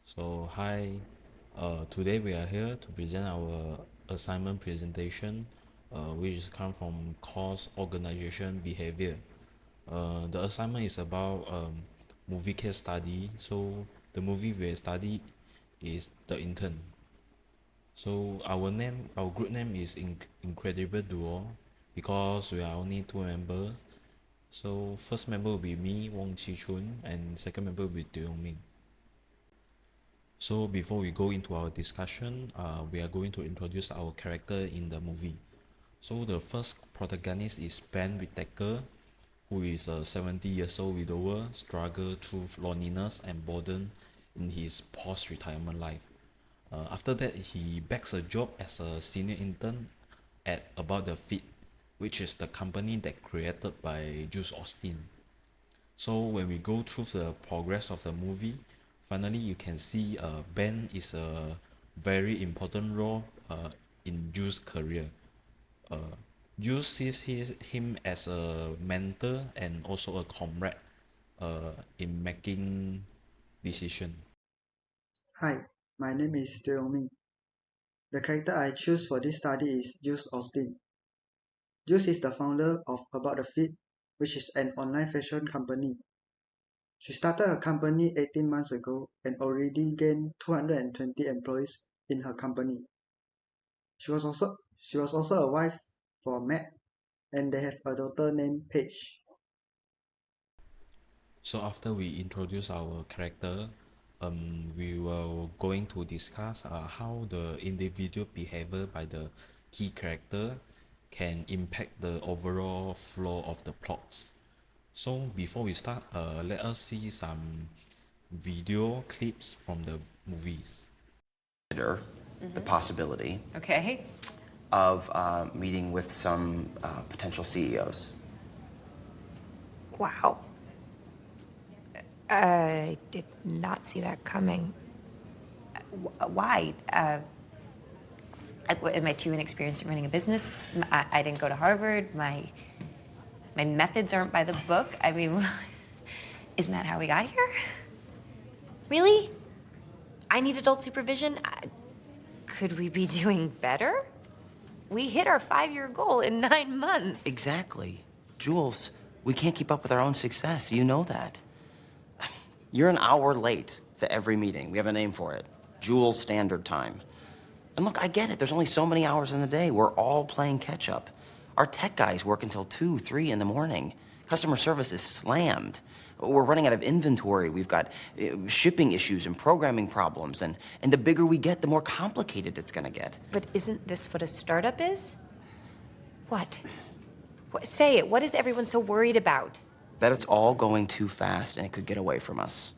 So hi, today we are here to present our assignment presentation, which is come from course organization behavior. The assignment is about movie case study. So the movie we study is The Intern. So our group name is Incredible Duo because we are only two members. So first member will be me, Wong Chi Chun, and second member will be Teo Yong Ming. So before we go into our discussion, we are going to introduce our character in the movie. So the first protagonist is Ben Whittaker, who is a 70 years old widower, struggle through loneliness and boredom in his post-retirement life. After that, he bags a job as a senior intern at About the Fit, which is the company that created by Jules Austin. So when we go through the progress of the movie, finally you can see Ben is a very important role in Jules' career. Uh, Jules sees him as a mentor and also a comrade in making decision. Hi, my name is Teo Yong Ming. The character I choose for this study is Jules Austin. Jules is the founder of About the Fit, which is an online fashion company. She started her company 18 months ago and already gained 220 employees in her company. She was also a wife for Matt, and they have a daughter named Paige. So after we introduce our character, we will going to discuss how the individual behavior by the key character can impact the overall flow of the plots. So before we start, let us see some video clips from the movies. Consider the possibility Okay. of meeting with some potential CEOs. Wow. I did not see that coming. Why? Am I too inexperienced in running a business? I didn't go to Harvard. My methods aren't by the book. I mean, isn't that how we got here? Really? I need adult supervision? Could we be doing better? We hit our 5-year goal in 9 months. Exactly. Jules, we can't keep up with our own success. You know that. You're an hour late to every meeting. We have a name for it. Jules Standard Time. And look, I get it. There's only so many hours in the day. We're all playing catch up. Our tech guys work until 2, 3 in the morning. Customer service is slammed. We're running out of inventory. We've got shipping issues and programming problems. And the bigger we get, the more complicated it's going to get. But isn't this what a startup is? What? Say it. What is everyone so worried about? That it's all going too fast and it could get away from us.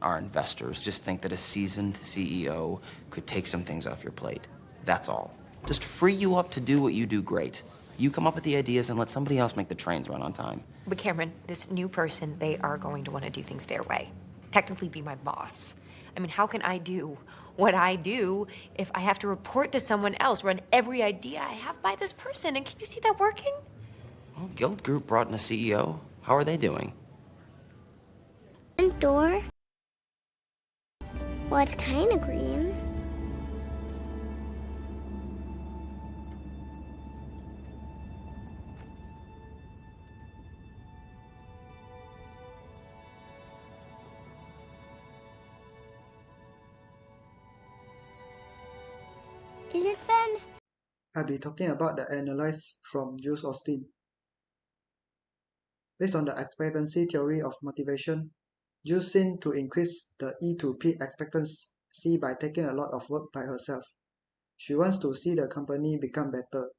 Our investors just think that a seasoned CEO could take some things off your plate. That's all. Just free you up to do what you do great. You come up with the ideas and let somebody else make the trains run on time. But Cameron, this new person, they are going to want to do things their way. Technically be my boss. I mean, how can I do what I do if I have to report to someone else, run every idea I have by this person? And can you see that working? Well, Guild Group brought in a CEO. How are they doing? Front door? Well, it's kind of green. Is it Ben? I'll be talking about the analysis from Jules Austin. Based on the expectancy theory of motivation, Jules seemed to increase the E to P expectancy by taking a lot of work by herself. She wants to see the company become better.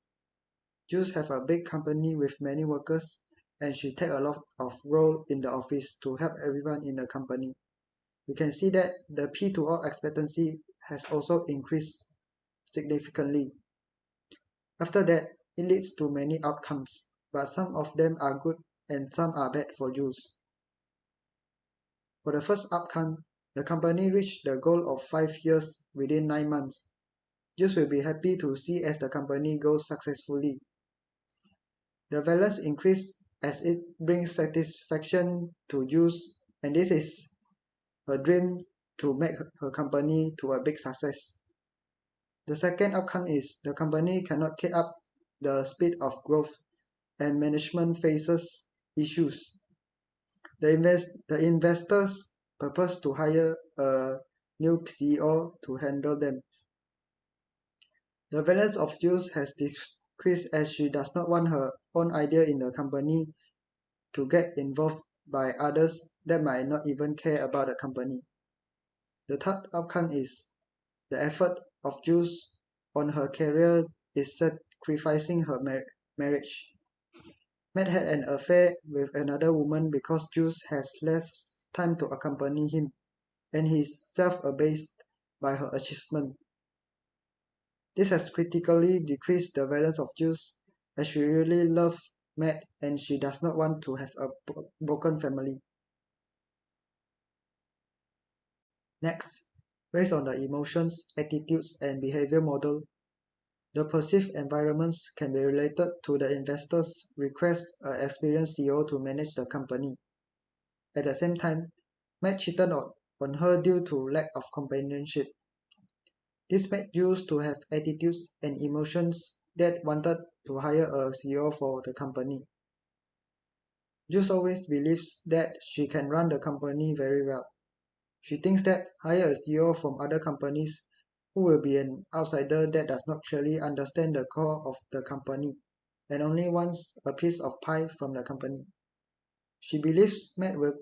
Jules have a big company with many workers, and she take a lot of role in the office to help everyone in the company. We can see that the P to O expectancy has also increased significantly. After that, it leads to many outcomes, but some of them are good and some are bad for Jules. For the first outcome, the company reached the goal of 5 years within 9 months. Jules will be happy to see as the company goes successfully. The balance increases as it brings satisfaction to Jules, and this is her dream to make her company to a big success. The second outcome is the company cannot keep up the speed of growth and management faces issues. The investors purpose to hire a new CEO to handle them. The balance of Jules has decreased as she does not want her own idea in the company to get involved by others that might not even care about the company. The third outcome is the effort of Jules on her career is sacrificing her marriage. Matt had an affair with another woman because Jules has less time to accompany him, and he is self-abased by her achievement. This has critically decreased the balance of Jules, as she really loves Matt and she does not want to have a broken family. Next, based on the emotions, attitudes, and behavior model, the perceived environments can be related to the investor's request an experienced CEO to manage the company. At the same time, Matt cheated on her due to lack of companionship. This made Jules to have attitudes and emotions that wanted to hire a CEO for the company. Jules always believes that she can run the company very well. She thinks that hire a CEO from other companies who will be an outsider that does not clearly understand the core of the company and only wants a piece of pie from the company. She believes Matt will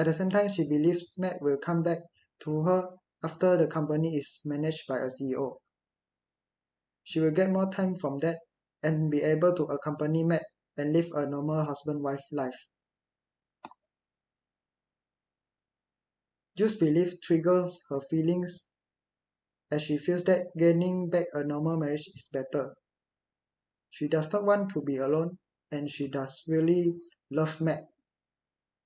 At the same time, she believes Matt will come back to her after the company is managed by a CEO. She will get more time from that and be able to accompany Matt and live a normal husband-wife life. Jules' belief triggers her feelings as she feels that gaining back a normal marriage is better. She does not want to be alone and she does really love Matt.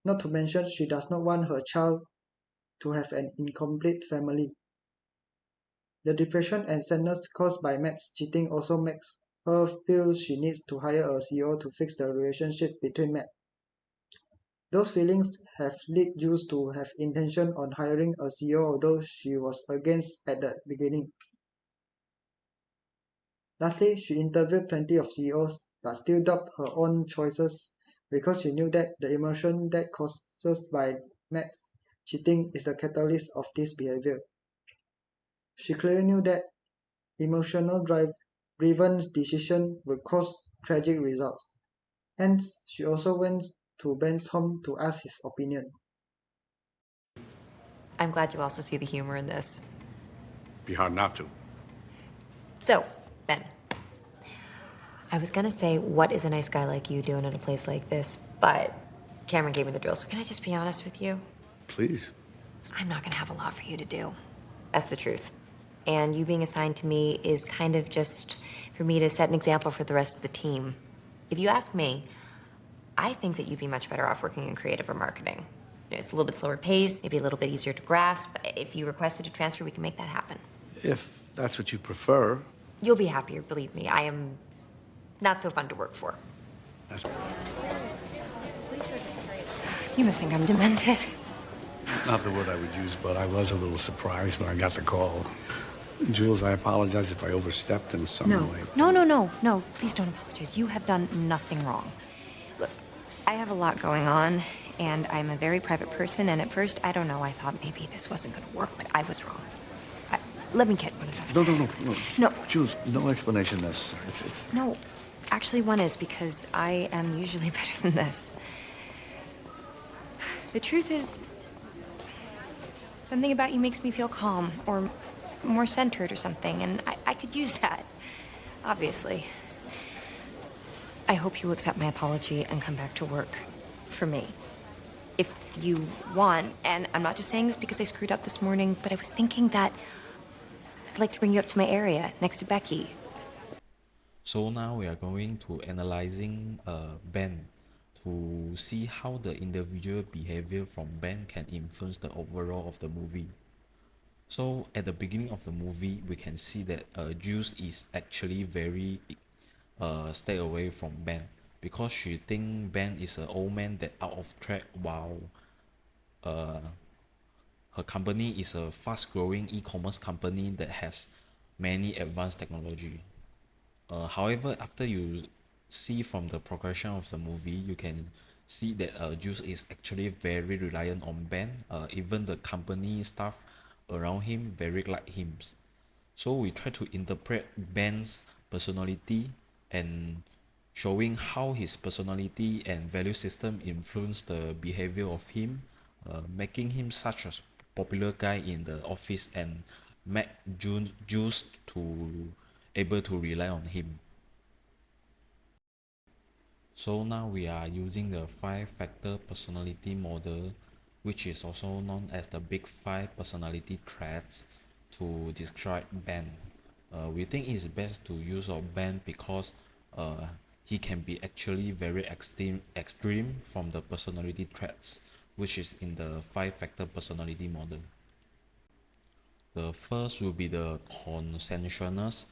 Not to mention she does not want her child to have an incomplete family. The depression and sadness caused by Matt's cheating also makes her feel she needs to hire a CEO to fix the relationship between Matt. Those feelings have led Jules to have intention on hiring a CEO although she was against at the beginning. Lastly, she interviewed plenty of CEOs but still doubted her own choices because she knew that the emotion that causes by Matt's cheating is the catalyst of this behavior. She clearly knew that emotional driven decision would cause tragic results. Hence, she also went to Ben's home to ask his opinion. I'm glad you also see the humor in this. Be hard not to. So, Ben, I was gonna say, what is a nice guy like you doing at a place like this? But Cameron gave me the drill, so can I just be honest with you? Please. I'm not gonna have a lot for you to do. That's the truth. And you being assigned to me is kind of just for me to set an example for the rest of the team. If you ask me, I think that you'd be much better off working in creative or marketing. You know, it's a little bit slower pace, maybe a little bit easier to grasp. If you requested a transfer, we can make that happen. If that's what you prefer. You'll be happier, believe me. I am not so fun to work for. That's You must think I'm demented. not the word I would use, but I was a little surprised when I got the call. Jules, I apologize if I overstepped in some way. No. Please don't apologize. You have done nothing wrong. Look, I have a lot going on, and I'm a very private person, and at first, I don't know, I thought maybe this wasn't going to work, but I was wrong. Let me get one of those. No. No. Jules, no explanation necessary. No, actually one is, because I am usually better than this. The truth is, something about you makes me feel calm, or more centered or something, and I could use that, obviously. I hope you accept my apology and come back to work for me. If you want, and I'm not just saying this because I screwed up this morning, but I was thinking that I'd like to bring you up to my area, next to Becky. So now we are going to analyzing Ben to see how the individual behavior from Ben can influence the overall of the movie. So at the beginning of the movie, we can see that Jules is actually very stay away from Ben because she think Ben is an old man that out of track while her company is a fast-growing e-commerce company that has many advanced technology. However, after you see from the progression of the movie, you can see that Jules is actually very reliant on Ben. Even the company staff around him very like him. So we try to interpret Ben's personality and showing how his personality and value system influence the behavior of him, making him such a popular guy in the office and make Jules to able to rely on him. So now we are using the 5-factor personality model, which is also known as the Big Five personality traits, to describe Ben. We think it's best to use of Ben because he can be actually very extreme from the personality traits, which is in the 5-factor personality model. The first will be the conscientiousness.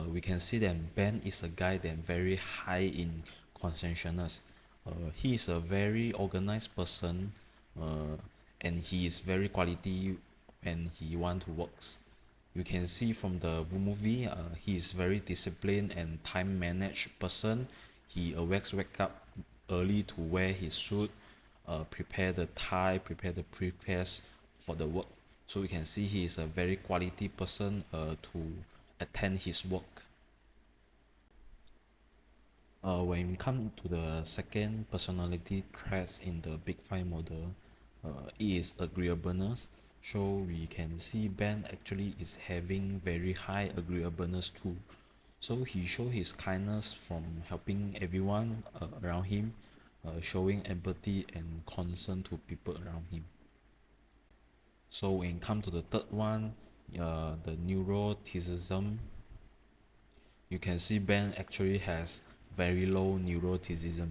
We can see that Ben is a guy that very high in conscientiousness. He is a very organized person, uh, and he is very quality when he want to work. You can see from the movie, he is very disciplined and time managed person. He always wake up early to wear his suit, prepare the tie, prepare the prepares for the work. So you can see he is a very quality person to attend his work. When we come to the second personality trait in the Big Five model, it is agreeableness. So we can see Ben actually is having very high agreeableness too. So he show his kindness from helping everyone around him, showing empathy and concern to people around him. So when come to the third one, the neuroticism, you can see Ben actually has very low neuroticism.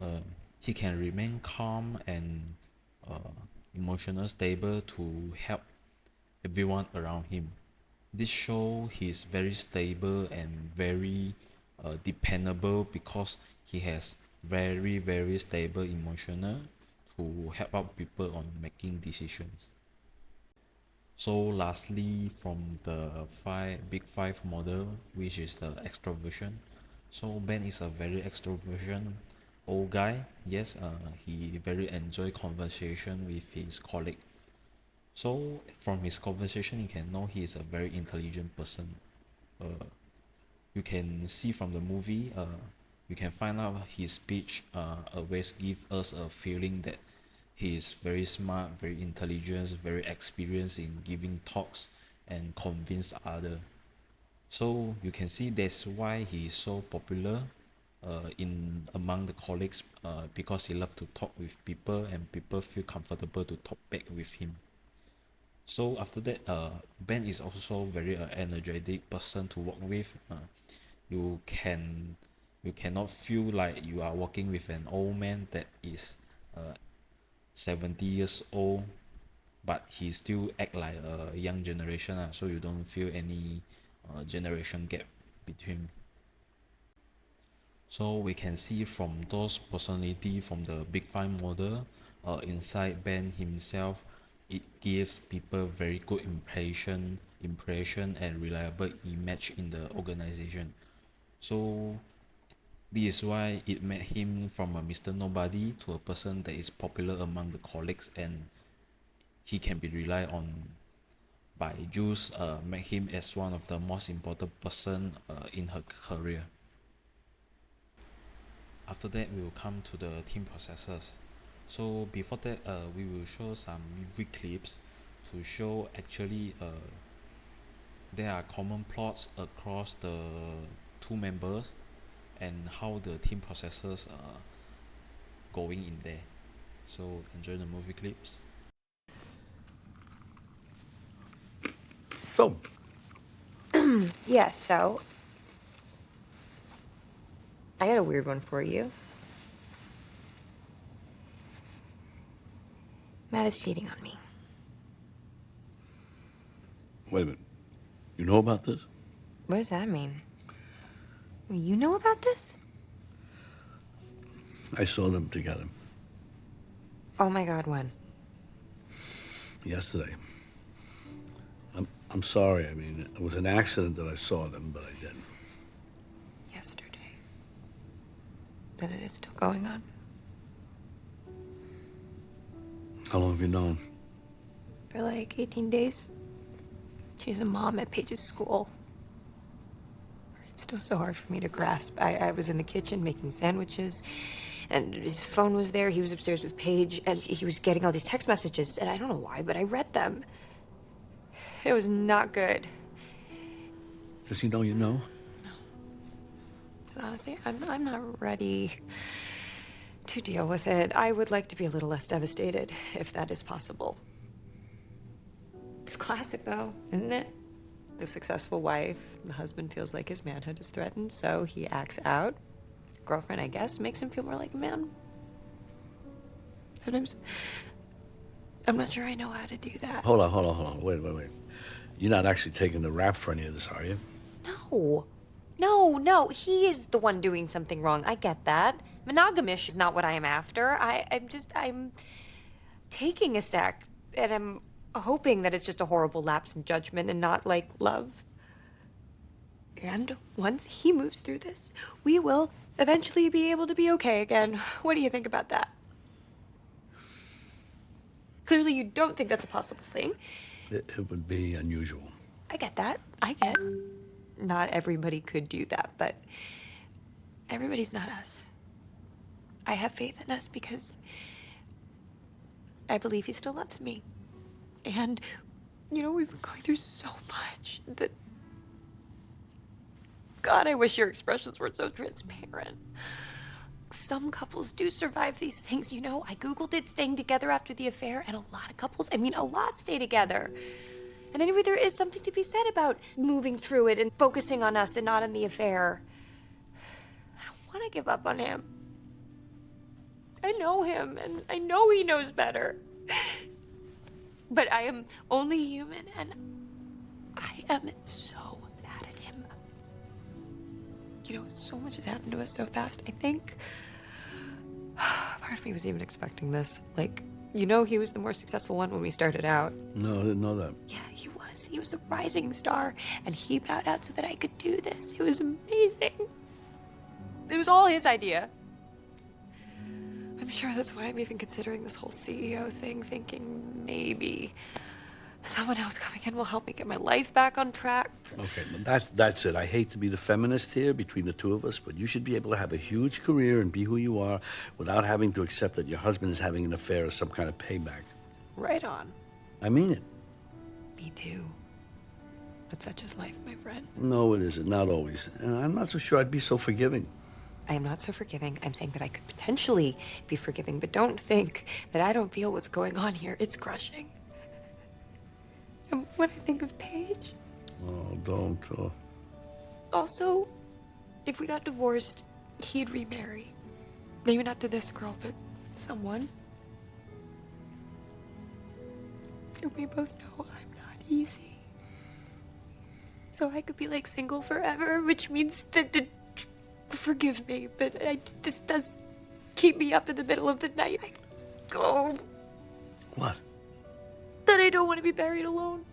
Uh, he can remain calm and uh, emotional stable to help everyone around him. This show he's very stable and very dependable because he has very stable emotional to help out people on making decisions. So lastly, from the big five model, which is the extroversion. So Ben is a very extroversion old guy. Yes, he very enjoy conversation with his colleague. So from his conversation, you can know he is a very intelligent person. You can see from the movie, you can find out his speech always give us a feeling that he is very smart, very intelligent, very experienced in giving talks and convince other. So you can see that's why he is so popular in among the colleagues because he loves to talk with people and people feel comfortable to talk back with him. So after that, Ben is also very energetic person to work with. You can you cannot feel like you are working with an old man that is 70 years old, but he still act like a young generation, so you don't feel any generation gap between. So we can see from those personality from the Big Five model, inside Ben himself, it gives people very good impression and reliable image in the organization. So this is why it made him from a Mr. Nobody to a person that is popular among the colleagues, and he can be relied on by Jules, make him as one of the most important person in her career. After that, we will come to the team processes. So before that, we will show some movie clips to show actually there are common plots across the two members and how the team processes are going in there. So enjoy the movie clips. So, Yeah, so I got a weird one for you. Matt is cheating on me. wait a minute. You know about this? What does that mean? You know about this? I saw them together. Oh my God, when? Yesterday. I'm sorry. I mean, it was an accident that I saw them, but I didn't. Yesterday. Then it is still going on. How long have you known? For like 18 days. She's a mom at Paige's school. It's still so hard for me to grasp. I was in the kitchen making sandwiches, and his phone was there. He was upstairs with Paige, and he was getting all these text messages, and I don't know why, but I read them. It was not good. Does he know you know? Honestly, I'm not ready to deal with it. I would like to be a little less devastated, if that is possible. It's classic, though, isn't it? The successful wife, the husband feels like his manhood is threatened, so he acts out. Girlfriend, I guess, makes him feel more like a man. Sometimes I'm not sure I know how to do that. Hold on. Wait. You're not actually taking the rap for any of this, are you? No. He is the one doing something wrong. I get that. Monogamish is not what I am after. I'm taking a sec, and I'm hoping that it's just a horrible lapse in judgment and not like love. And once he moves through this, we will eventually be able to be okay again. What do you think about that? Clearly you don't think that's a possible thing. It would be unusual. I get that. I get not everybody could do that, but everybody's not us. I have faith in us because I believe he still loves me. And, you know, we've been going through so much that... God, I wish your expressions weren't so transparent. Some couples do survive these things, you know. I Googled it, staying together after the affair, and a lot of couples, a lot stay together. And anyway, there is something to be said about moving through it and focusing on us and not on the affair. I don't want to give up on him. I know him, and I know he knows better. But I am only human, and I am so mad at him. You know, so much has happened to us so fast. I think part of me was even expecting this. Like, you know, he was the more successful one when we started out. No, I didn't know that. Yeah, he was. He was a rising star, and he bowed out so that I could do this. It was amazing. It was all his idea. I'm sure that's why I'm even considering this whole CEO thing, thinking maybe someone else coming in will help me get my life back on track. Okay, that's it. I hate to be the feminist here between the two of us, but you should be able to have a huge career and be who you are without having to accept that your husband is having an affair or some kind of payback. Right on. I mean it. Me too. But such is life, my friend. No, it isn't. Not always. And I'm not so sure I'd be so forgiving. I am not so forgiving. I'm saying that I could potentially be forgiving, but don't think that I don't feel what's going on here. It's crushing. And when I think of Paige... Oh, don't. Also, if we got divorced, he'd remarry. Maybe not to this girl, but someone. And we both know I'm not easy. So I could be like single forever, which means that... Forgive me, but this does keep me up in the middle of the night. What? That I don't want to be buried alone.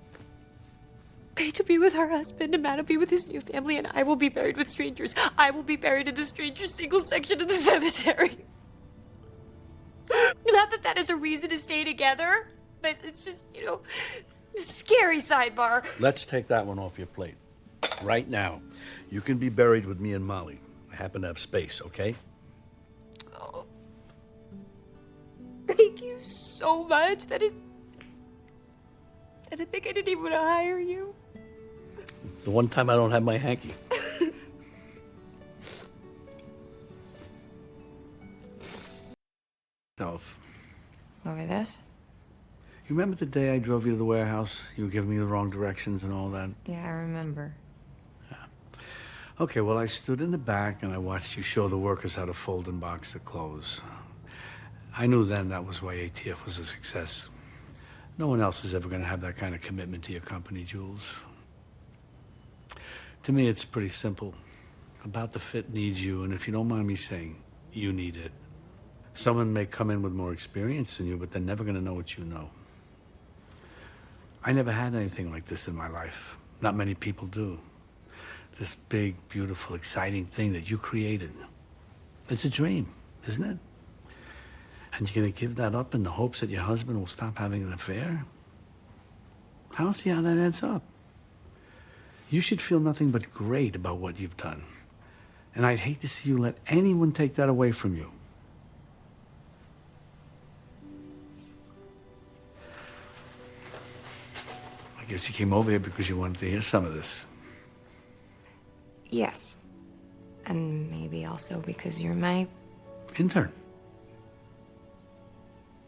Paige will be with her husband, and Matt will be with his new family, and I will be buried with strangers. I will be buried in the stranger single section of the cemetery. Not that that is a reason to stay together, but it's just, you know, scary sidebar. Let's take that one off your plate. Right now. You can be buried with me and Molly. I happen to have space, okay? Oh. Thank you so much. That is... I didn't think I didn't even want to hire you. The one time I don't have my hanky. Over this? You remember the day I drove you to the warehouse? You were giving me the wrong directions and all that? Yeah, I remember. Okay, well, I stood in the back and I watched you show the workers how to fold and box the clothes. I knew then that was why ATF was a success. No one else is ever going to have that kind of commitment to your company, Jules. To me, it's pretty simple. About the Fit needs you, and if you don't mind me saying, you need it. Someone may come in with more experience than you, but they're never going to know what you know. I never had anything like this in my life. Not many people do. This big, beautiful, exciting thing that you created. It's a dream, isn't it? And you're going to give that up in the hopes that your husband will stop having an affair? I don't see how that adds up. You should feel nothing but great about what you've done. And I'd hate to see you let anyone take that away from you. I guess you came over here because you wanted to hear some of this. Yes. And maybe also because you're my... Intern.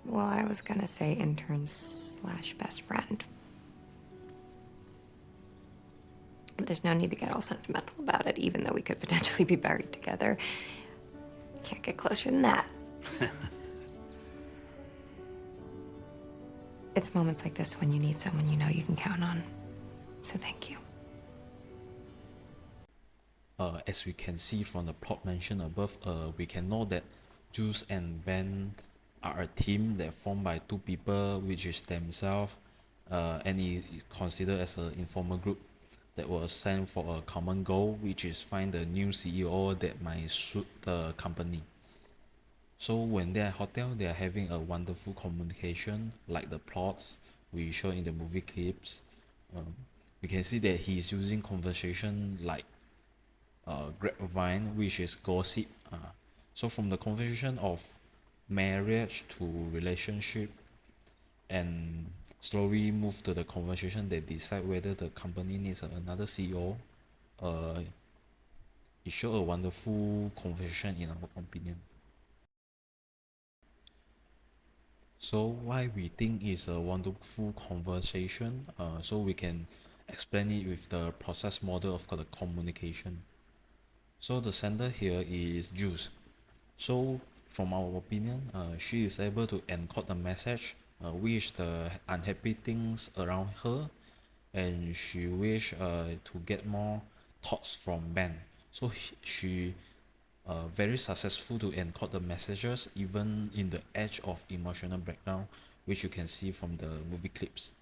Well, I was gonna say intern slash best friend. But there's no need to get all sentimental about it, even though we could potentially be buried together. Can't get closer than that. It's moments like this when you need someone you know you can count on. So thank you. As we can see from the plot mentioned above, we can know that Jules and Ben are a team that formed by two people, which is themselves, and is considered as an informal group that was sent for a common goal, which is find the new CEO that might suit the company. So when they're at hotel, they are having a wonderful communication, like the plots we show in the movie clips. We can see that he's using conversation like grapevine, which is gossip. So from the conversation of marriage to relationship, and slowly move to the conversation that decide whether the company needs another CEO. Uh, it shows a wonderful conversation in our opinion. So why we think is a wonderful conversation? So we can explain it with the process model of the communication. So the sender here is Juice. So from our opinion, she is able to encode the message, which the unhappy things around her, and she wish to get more thoughts from Ben. So she very successful to encode the messages even in the edge of emotional breakdown, which you can see from the movie clips.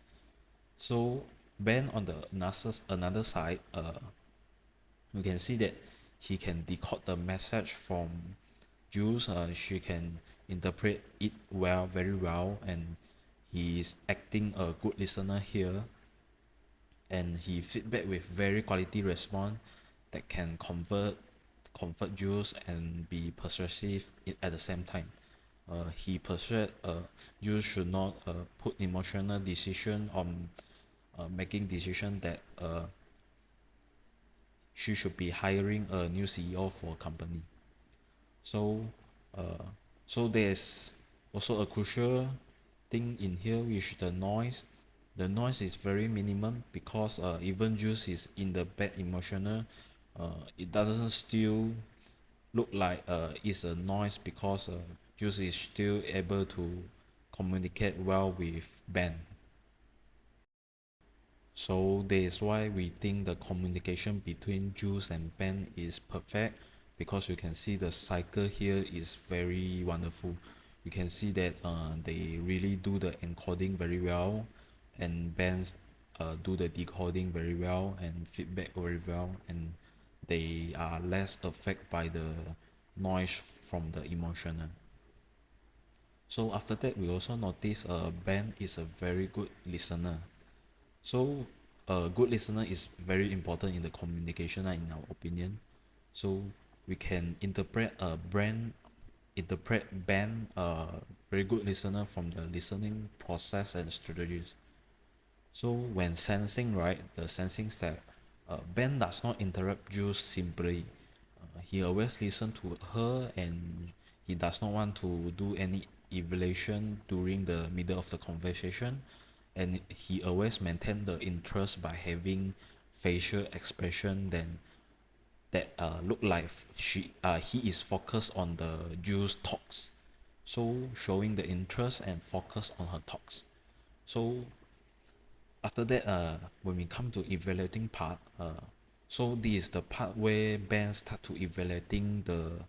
So Ben on the another side, you can see that he can decode the message from Jules. She can interpret it well, very well, and he is acting a good listener here, and he feedback with very quality response that can comfort Jules and be persuasive at the same time. He persuade Jules should not put emotional decision on making decision that she should be hiring a new CEO for a company. So uh, so there's also a crucial thing in here, which the noise. The noise is very minimum because even Juice is in the bad emotional, it doesn't still look like it's a noise because Juice is still able to communicate well with Ben. So that is why we think the communication between Jules and Ben is perfect, because you can see the cycle here is very wonderful. You can see that they really do the encoding very well, and Ben do the decoding very well and feedback very well, and they are less affected by the noise from the emotional. So after that, we also notice Ben is a very good listener. So a good listener is very important in the communication in our opinion. So we can interpret Ben a very good listener from the listening process and strategies. So when sensing, right, the sensing step, Ben does not interrupt Jules simply. He always listen to her, and he does not want to do any evaluation during the middle of the conversation, and he always maintain the interest by having facial expression that look like he is focused on the Jules talks, so showing the interest and focus on her talks. So after that, when we come to evaluating part, so this is the part where Ben start to evaluating the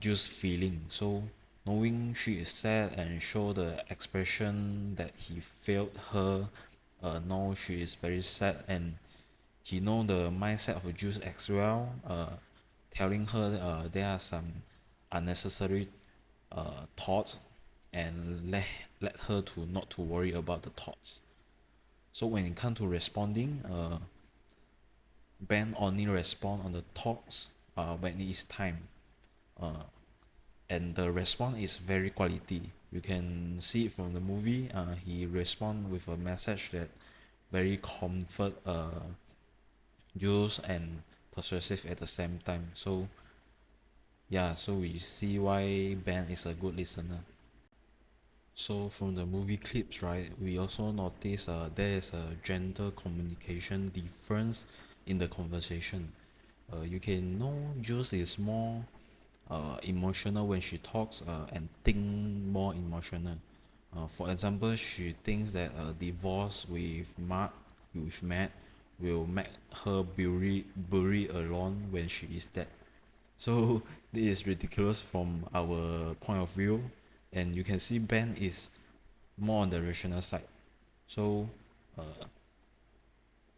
Jules feeling. So knowing she is sad and show the expression that he felt her know she is very sad, and he know the mindset of Jules as well, telling her there are some unnecessary thoughts, and let her to not to worry about the thoughts. So when it comes to responding, Ben only respond on the thoughts when it is time, and the response is very quality. You can see it from the movie. He respond with a message that very comfort Jules and persuasive at the same time. So yeah, so we see why Ben is a good listener. So from the movie clips, right, we also notice there is a gender communication difference in the conversation. You can know Jules is more emotional when she talks, and think more emotional. For example, she thinks that a divorce with Matt will make her bury alone when she is dead. So this is ridiculous from our point of view, and you can see Ben is more on the rational side. So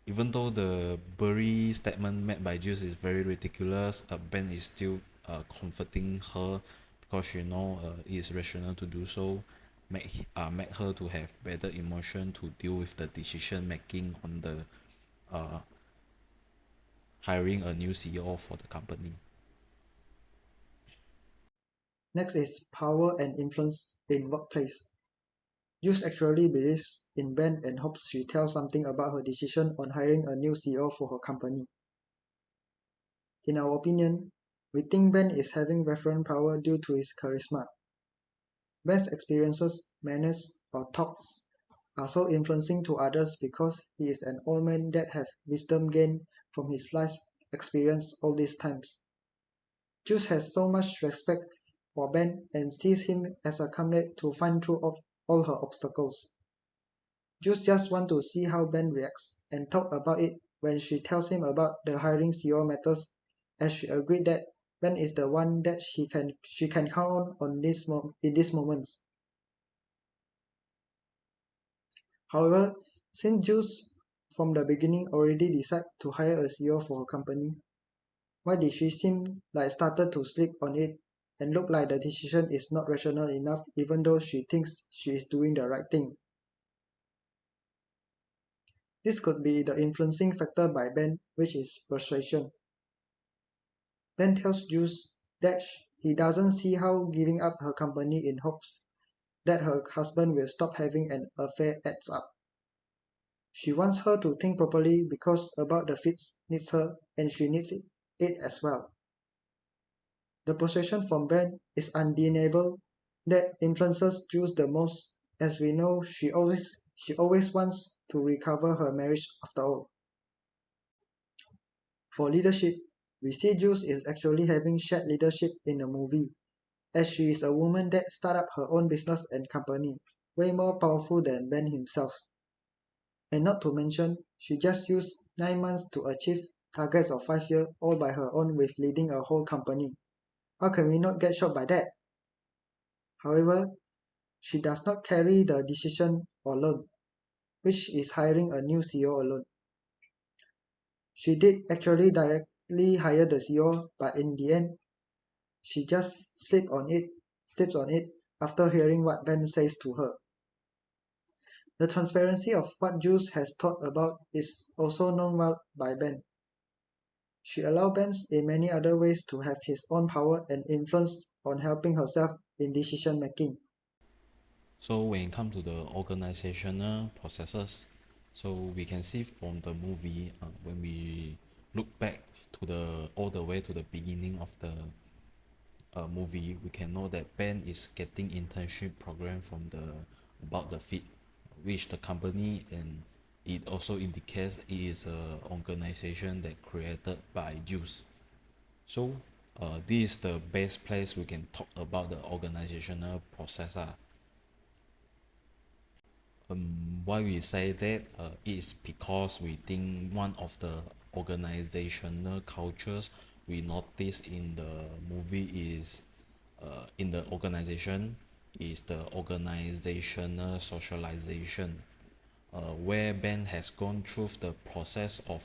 even though the bury statement made by Jules is very ridiculous, Ben is still comforting her because she know it is rational to do so, make her to have better emotion to deal with the decision making on the uh, hiring a new CEO for the company. Next is power and influence in workplace. Jules actually believes in Ben and hopes she tells something about her decision on hiring a new CEO for her company. In our opinion, we think Ben is having reference power due to his charisma. Ben's experiences, manners, or talks are so influencing to others because he is an old man that have wisdom gained from his life experience all these times. Jules has so much respect for Ben and sees him as a comrade to find through all her obstacles. Jules just wants to see how Ben reacts and talk about it when she tells him about the hiring CEO matters, as she agreed that Ben is the one that she can count on in these moments. However, since Jules from the beginning already decided to hire a CEO for her company, why did she seem like started to sleep on it and look like the decision is not rational enough even though she thinks she is doing the right thing? This could be the influencing factor by Ben, which is persuasion. Ben tells Jules that he doesn't see how giving up her company in hopes that her husband will stop having an affair adds up. She wants her to think properly because about the fits needs her and she needs it as well. The persuasion from Ben is undeniable that influences Jules the most, as we know she always wants to recover her marriage after all. For leadership, we see Jules is actually having shared leadership in the movie, as she is a woman that started up her own business and company, way more powerful than Ben himself. And not to mention, she just used 9 months to achieve targets of 5 years all by her own with leading a whole company. How can we not get shocked by that? However, she does not carry the decision alone, which is hiring a new CEO alone. She did actually directly hire the CEO, but in the end, she just sleeps on it after hearing what Ben says to her. The transparency of what Jules has thought about is also known well by Ben. She allowed Ben in many other ways to have his own power and influence on helping herself in decision making. So when it comes to the organizational processes, so we can see from the movie, when we look back to the all the way to the beginning of the movie, we can know that Ben is getting internship program from the about the fit, which the company, and it also indicates it is a organization that created by Jews. So this is the best place we can talk about the organizational process. Why we say that is because we think one of the organizational cultures we notice in the movie is in the organization is the organizational socialization. where Ben has gone through the process of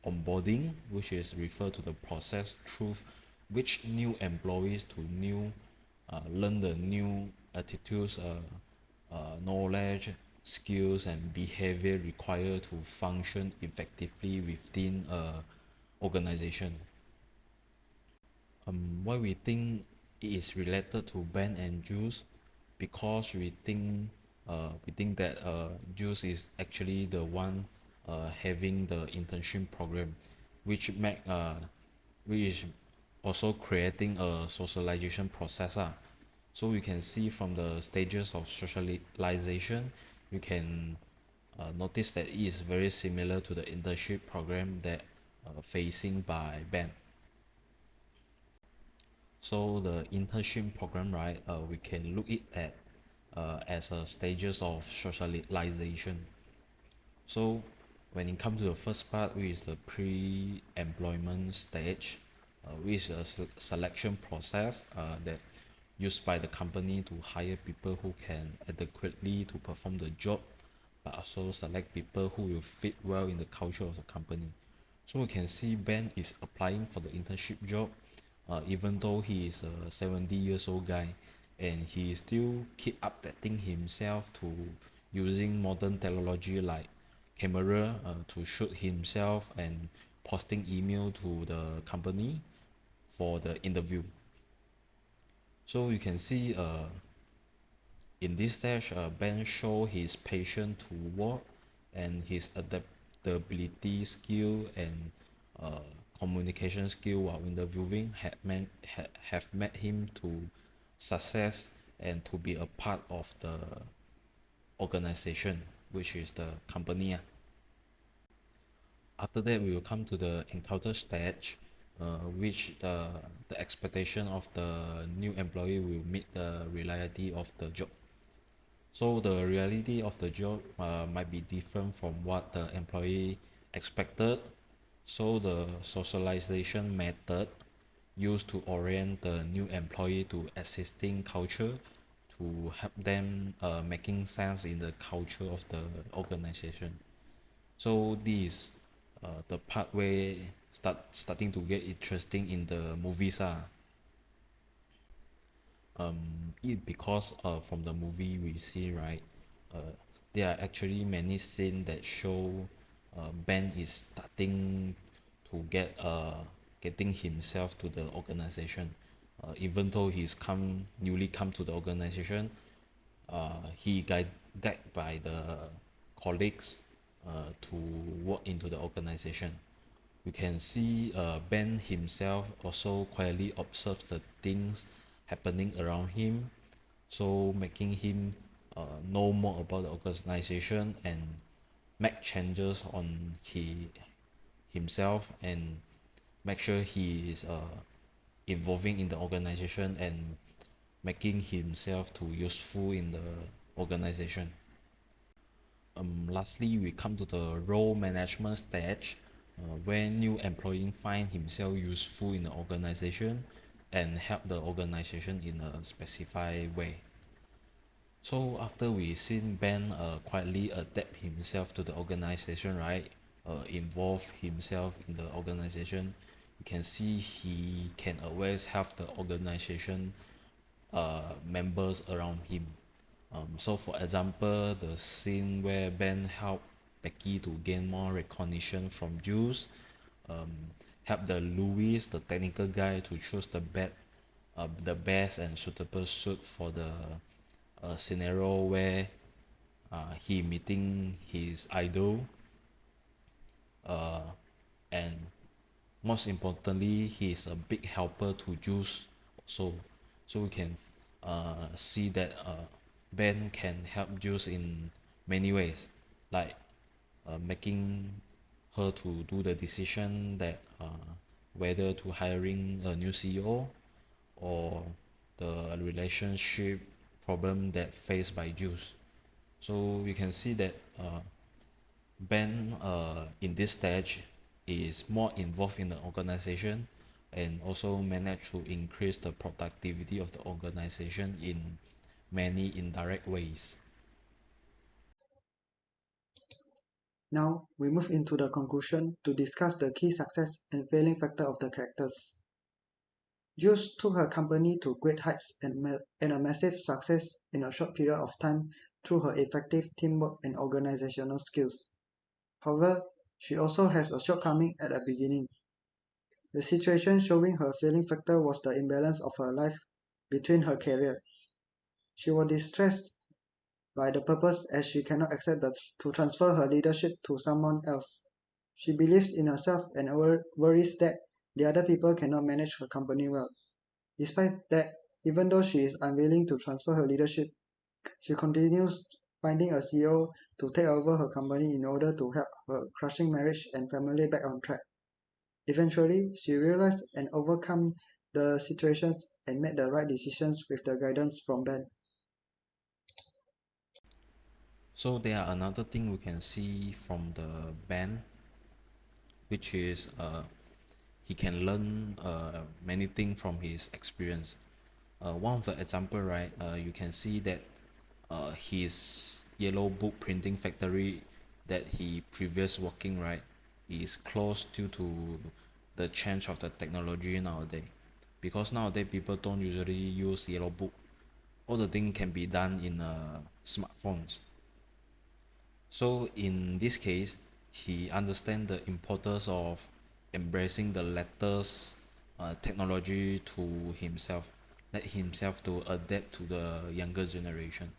onboarding, which is referred to the process through which new employees to new learn the new attitudes, knowledge, skills, and behavior required to function effectively within a organization. Why we think it is related to Ben and Jules? Because we think that Jules is actually the one having the internship program, which make which is also creating a socialization process. So you can see from the stages of socialization, you can notice that it is very similar to the internship program that facing by Ben. So the internship program, right? We can look it at as a stages of socialization. So when it comes to the first part, which is the pre-employment stage, which is a selection process that used by the company to hire people who can adequately to perform the job, but also select people who will fit well in the culture of the company. So we can see Ben is applying for the internship job, even though he is a 70 years old guy, and he still keep updating himself to using modern technology like camera to shoot himself and posting email to the company for the interview. So you can see in this stage, Ben show his patience to work and his adaptability skill and uh, communication skill while interviewing have made him to success and to be a part of the organization, which is the company. After that, we will come to the encounter stage, which the expectation of the new employee will meet the reality of the job. So the reality of the job might be different from what the employee expected. So the socialization method used to orient the new employee to existing culture to help them making sense in the culture of the organization. So this the part where starting to get interesting in the movies it because from the movie we see, right, uh, there are actually many scenes that show Ben is starting to getting himself to the organization, even though he's newly come to the organization. He guide by the colleagues to work into the organization. You can see Ben himself also quietly observes the things happening around him, so making him know more about the organization and make changes on himself and make sure he is involving in the organization and making himself to useful in the organization. Lastly, we come to the role management stage, where new employee find himself useful in the organization and help the organization in a specified way. So after we seen Ben quietly adapt himself to the organization, right? Involve himself in the organization, you can see he can always help the organization members around him. So for example, the scene where Ben helped Becky to gain more recognition from Jules, um, help the Louis, the technical guy, to choose the best and suitable suit for the scenario where he meeting his idol, and most importantly, he is a big helper to Jules also. So we can see that Ben can help Jules in many ways, like making her to do the decision that whether to hiring a new CEO or the relationship problem that faced by Jules. So you can see that Ben in this stage is more involved in the organization and also manage to increase the productivity of the organization in many indirect ways. Now, we move into the conclusion to discuss the key success and failing factor of the characters. Jules took her company to great heights and a massive success in a short period of time through her effective teamwork and organizational skills. However, she also has a shortcoming at the beginning. The situation showing her failing factor was the imbalance of her life between her career. She was distressed by the purpose as she cannot accept to transfer her leadership to someone else. She believes in herself and worries that the other people cannot manage her company well. Despite that, even though she is unwilling to transfer her leadership, she continues finding a CEO to take over her company in order to help her crushing marriage and family back on track. Eventually, she realized and overcome the situations and made the right decisions with the guidance from Ben. So there are another thing we can see from the band, which is he can learn many things from his experience. One of the example, right, you can see that his yellow book printing factory that he previous working, right, is closed due to the change of the technology nowadays. Because nowadays people don't usually use yellow book. All the thing can be done in smartphones. So in this case, he understands the importance of embracing the latest technology to himself, let himself to adapt to the younger generation.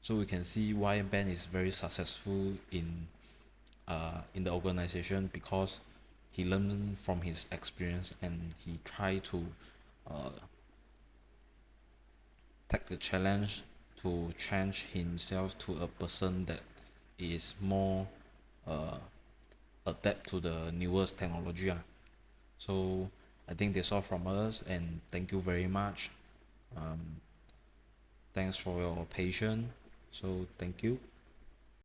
So we can see why Ben is very successful in the organization, because he learned from his experience and he tried to uh, take the challenge to change himself to a person that is more uh, adapt to the newest technology. So I think that's all from us, and thank you very much. Thanks for your patience. So thank you.